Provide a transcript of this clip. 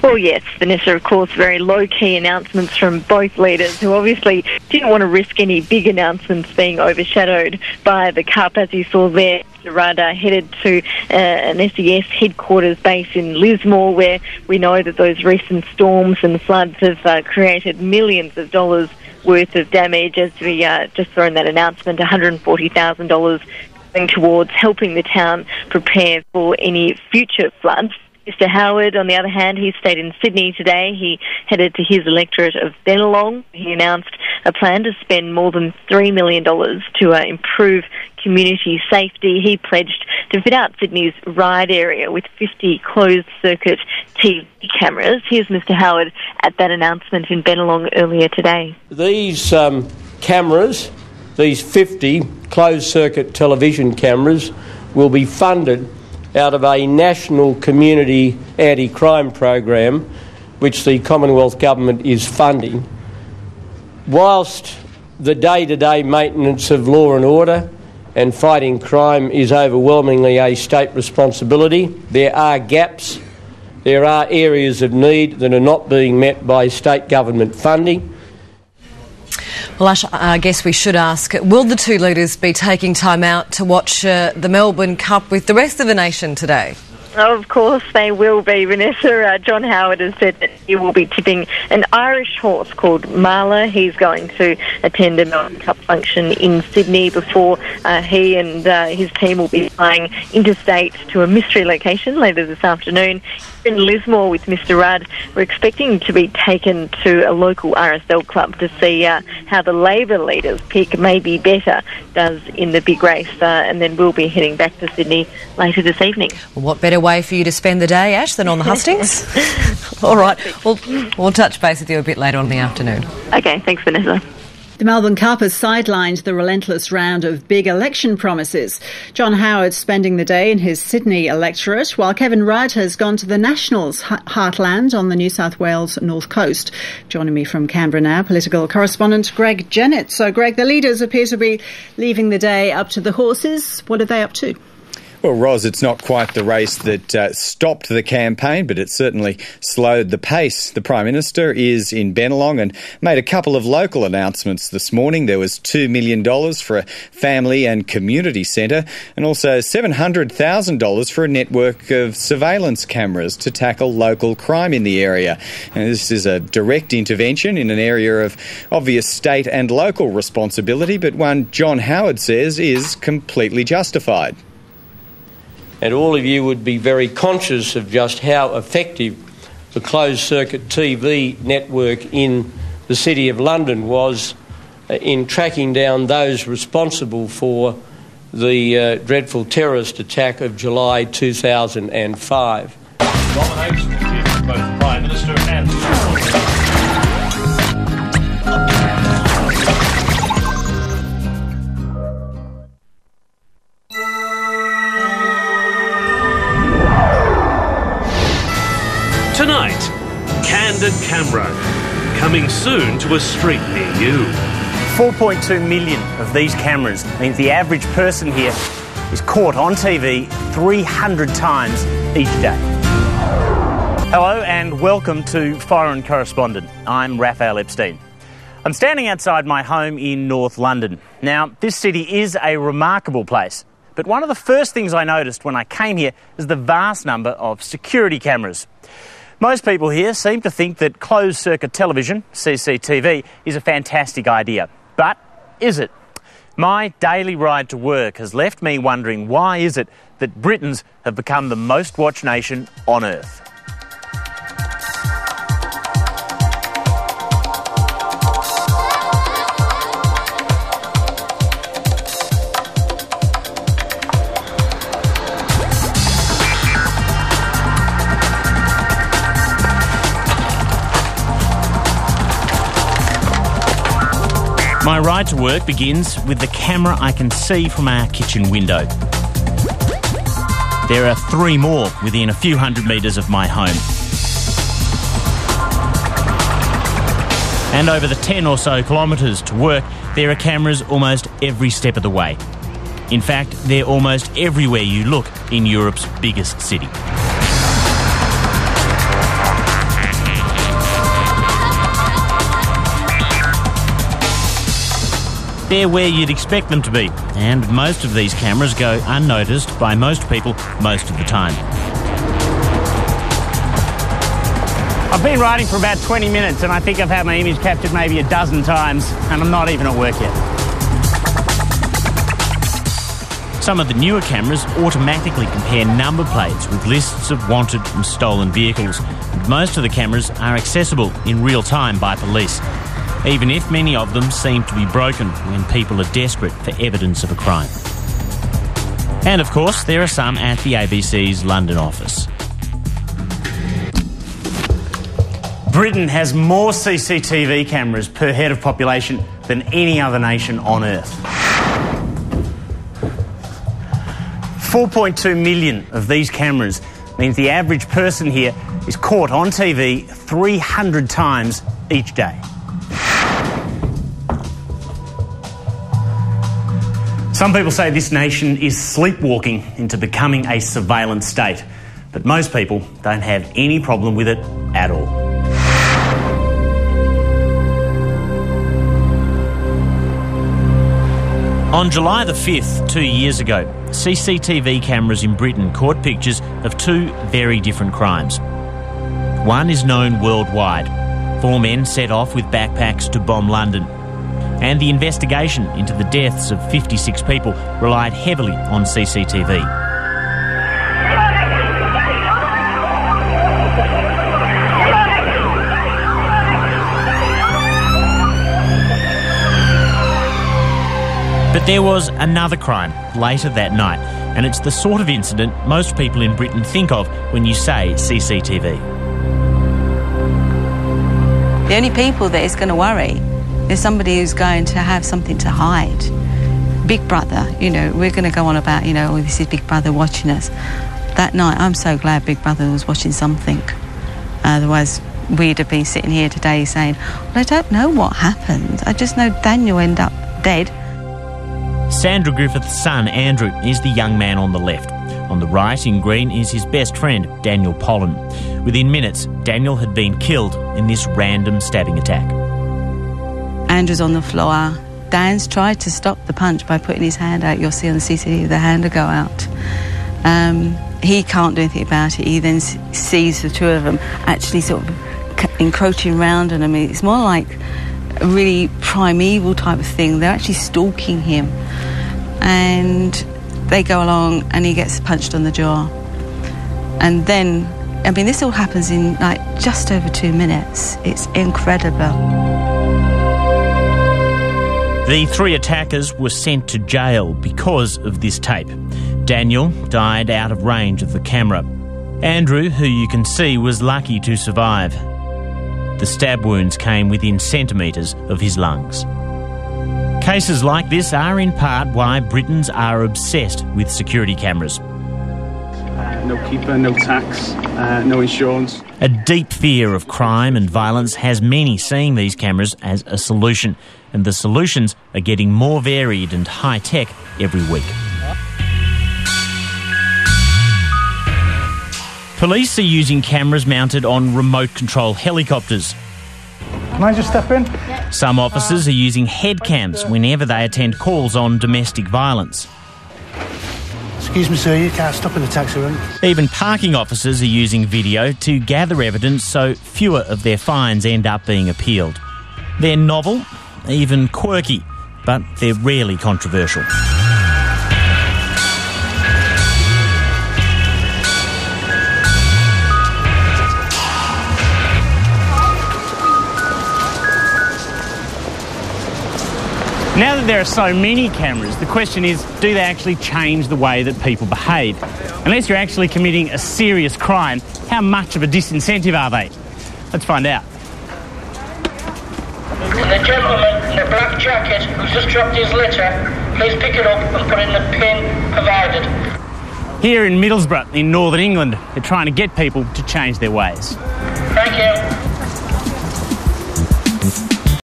Well, yes, Vanessa, of course, very low-key announcements from both leaders who obviously didn't want to risk any big announcements being overshadowed by the Cup. As you saw there, Mr Rudd headed to an SES headquarters base in Lismore, where we know that those recent storms and floods have created millions of dollars worth of damage. As we just saw in that announcement, $140,000 going towards helping the town prepare for any future floods. Mr Howard, on the other hand, he stayed in Sydney today. He headed to his electorate of Bennelong. He announced a plan to spend more than $3 million to improve community safety. He pledged to fit out Sydney's ride area with 50 closed-circuit TV cameras. Here's Mr Howard at that announcement in Bennelong earlier today. These cameras, these 50 closed-circuit television cameras, will be funded out of a national community anti-crime program which the Commonwealth Government is funding. Whilst the day-to-day maintenance of law and order and fighting crime is overwhelmingly a state responsibility, there are gaps, there are areas of need that are not being met by state government funding. Well, Ash, I guess we should ask, will the two leaders be taking time out to watch the Melbourne Cup with the rest of the nation today? Oh, of course they will be, Vanessa. John Howard has said that he will be tipping an Irish horse called Marla. He's going to attend a Melbourne Cup function in Sydney before he and his team will be flying interstate to a mystery location later this afternoon. In Lismore with Mr Rudd, we're expecting to be taken to a local RSL club to see how the Labour leader's pick, Maybe Better, does in the big race, and then we'll be heading back to Sydney later this evening. Well, what better way for you to spend the day, Ash, than on the hustings? All right, we'll touch base with you a bit later on in the afternoon. Okay, thanks, Vanessa. The Melbourne Cup has sidelined the relentless round of big election promises. John Howard spending the day in his Sydney electorate, while Kevin Rudd has gone to the Nationals' heartland on the New South Wales North Coast. Joining me from Canberra now, political correspondent Greg Jennett. So, Greg, the leaders appear to be leaving the day up to the horses. What are they up to? Well, Ros, it's not quite the race that stopped the campaign, but it certainly slowed the pace. The Prime Minister is in Bennelong and made a couple of local announcements this morning. There was $2 million for a family and community centre and also $700,000 for a network of surveillance cameras to tackle local crime in the area. And this is a direct intervention in an area of obvious state and local responsibility, but one John Howard says is completely justified. And all of you would be very conscious of just how effective the closed-circuit TV network in the City of London was in tracking down those responsible for the dreadful terrorist attack of July 2005. Nominations will give both the Prime Minister and Tonight, Candid Camera, coming soon to a street near you. 4.2 million of these cameras means the average person here is caught on TV 300 times each day. Hello and welcome to Foreign Correspondent. I'm Raphael Epstein. I'm standing outside my home in North London. Now, this city is a remarkable place, but one of the first things I noticed when I came here is the vast number of security cameras. Most people here seem to think that closed-circuit television, CCTV, is a fantastic idea. But is it? My daily ride to work has left me wondering, why is it that Britons have become the most watched nation on earth? My ride to work begins with the camera I can see from our kitchen window. There are 3 more within a few hundred metres of my home. And over the 10 or so kilometres to work, there are cameras almost every step of the way. In fact, they're almost everywhere you look in Europe's biggest city. they're where you'd expect them to be, and most of these cameras go unnoticed by most people most of the time. I've been riding for about 20 minutes and I think I've had my image captured maybe a dozen times, and I'm not even at work yet. Some of the newer cameras automatically compare number plates with lists of wanted and stolen vehicles. Most of the cameras are accessible in real time by police, even if many of them seem to be broken when people are desperate for evidence of a crime. And of course, there are some at the ABC's London office. Britain has more CCTV cameras per head of population than any other nation on earth. 4.2 million of these cameras means the average person here is caught on TV 300 times each day. Some people say this nation is sleepwalking into becoming a surveillance state, but most people don't have any problem with it at all. On July the 5th, 2 years ago, CCTV cameras in Britain caught pictures of two very different crimes. One is known worldwide. 4 men set off with backpacks to bomb London. And the investigation into the deaths of 56 people relied heavily on CCTV. But there was another crime later that night, and it's the sort of incident most people in Britain think of when you say CCTV. The only people that it's going to worry is somebody who's going to have something to hide. Big Brother, we're going to go on about, this is Big Brother watching us. That night, I'm so glad Big Brother was watching something. Otherwise, we'd have been sitting here today saying, well, I don't know what happened. I just know Daniel ended up dead. Sandra Griffith's son, Andrew, is the young man on the left. On the right, in green, is his best friend, Daniel Pollen. Within minutes, Daniel had been killed in this random stabbing attack. Andrew's on the floor. Dan's tried to stop the punch by putting his hand out. You'll see on the CCTV the hand will go out. He can't do anything about it. He then sees the two of them actually sort of encroaching round on him. It's more like a really primeval type of thing. They're actually stalking him. And they go along and he gets punched on the jaw. And then, this all happens in just over 2 minutes. It's incredible. The 3 attackers were sent to jail because of this tape. Daniel died out of range of the camera. Andrew, who you can see, was lucky to survive. The stab wounds came within centimetres of his lungs. Cases like this are in part why Britons are obsessed with security cameras. No keeper, no tax, no insurance. A deep fear of crime and violence has many seeing these cameras as a solution, and the solutions are getting more varied and high-tech every week. Police are using cameras mounted on remote-control helicopters. Can I just step in? Some officers are using head cams whenever they attend calls on domestic violence. Excuse me, sir, you can't stop in the taxi room. Even parking officers are using video to gather evidence so fewer of their fines end up being appealed. They're novel, even quirky, but they're rarely controversial. Now that there are so many cameras, the question is, do they actually change the way that people behave? Unless you're actually committing a serious crime, how much of a disincentive are they? Let's find out. And the gentleman in the black jacket who's just dropped his litter, please pick it up and put it in the bin provided. Here in Middlesbrough, in northern England, they're trying to get people to change their ways. Thank you.